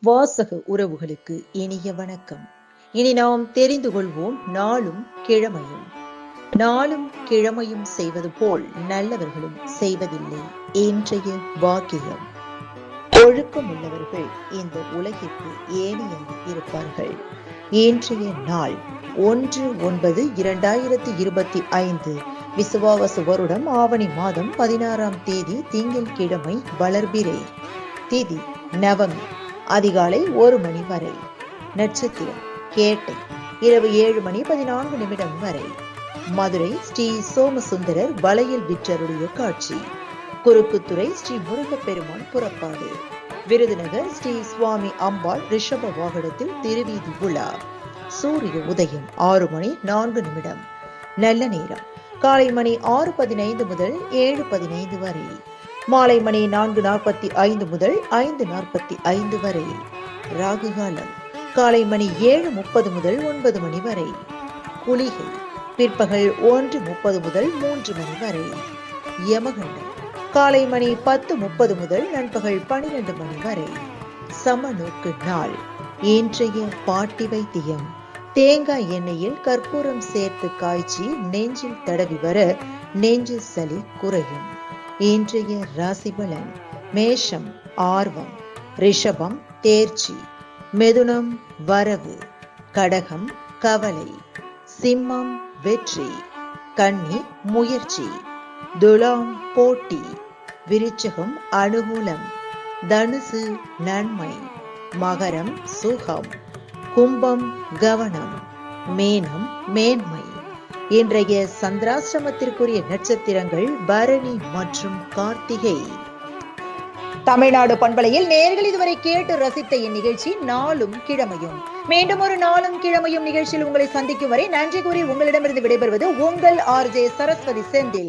வாசக உறவுகளுக்கு இனிய வணக்கம். இனி நாம் தெரிந்து கொள்வோம் நாளும் கிழமையும். நாளும் கிழமையும் செய்வது போல் நல்லவர்களும் செய்வதில்லை இன்றைய வாக்கியம். ஒழுக்கம் உள்ளவர்கள் இந்த உலகிற்கு ஏணியாக இருப்பார்கள். இன்றைய நாள் 1/9/2025 விசுவாவசு வருடம் ஆவணி மாதம் 16ஆம் தேதி திங்கட்கிழமை வளர்பிறை. திதி நவமி. அதிகாலை 1 மணி வரை. நட்சத்திரம் கேட்டை. இரவு 7:14 வரை. மதுரை ஸ்ரீ சோமசுந்தரர் வளையல் விற்றருடைய காட்சி. குறுக்குத்துறை ஸ்ரீ முருகப்பெருமான் புறப்பாடு. விருதுநகர் ஸ்ரீ சுவாமி அம்பாள் ரிஷப வாகனத்தில் திருவீதி உலா. சூரிய உதயம் 6:04. நல்ல நேரம் காலை மணி 6:15 முதல் 7:15 வரை. மாலை மணி 4:45 முதல் 5:45 வரை. ராகு காலம் காலை மணி 7:30 முதல் 9 மணி வரை. குளிகை பிற்பகல் 1:30 முதல் 3 மணி வரை. யமகண்டம் காலை மணி 10:30 முதல் நண்பகல் 12 மணி வரை. சமநோக்கு நாள். இன்றைய பாட்டி வைத்தியம். தேங்காய் எண்ணெயில் கற்பூரம் சேர்த்து காய்ச்சி நெஞ்சில் தடவி வர நெஞ்சு சளி குறையும். இன்றைய ராசிபலன். மேஷம் ஆர்வம், ரிஷபம் தேர்ச்சி, மிதுனம் வரவு, கடகம் கவலை, சிம்மம் வெற்றி, கன்னி முயற்சி, துலாம் போட்டி, விருச்சகம் அனுகூலம், தனுசு நன்மை, மகரம் சுகம், கும்பம் கவனம், மீனம் மேன்மை. இன்றைய சந்திராசிரமத்திற்குரிய நட்சத்திரங்கள் பரணி மற்றும் கார்த்திகை. தமிழ்நாடு பண்பலையில் நேயர்கள் இதுவரை கேட்டு ரசித்த இந்நிகழ்ச்சி நாளும் கிழமையும். மீண்டும் ஒரு நாளும் கிழமையும் நிகழ்ச்சியில் உங்களை சந்திக்கும் வரை நன்றி கூறி உங்களிடமிருந்து விடைபெறுவது உங்கள் RJ சரஸ்வதி செந்தில்.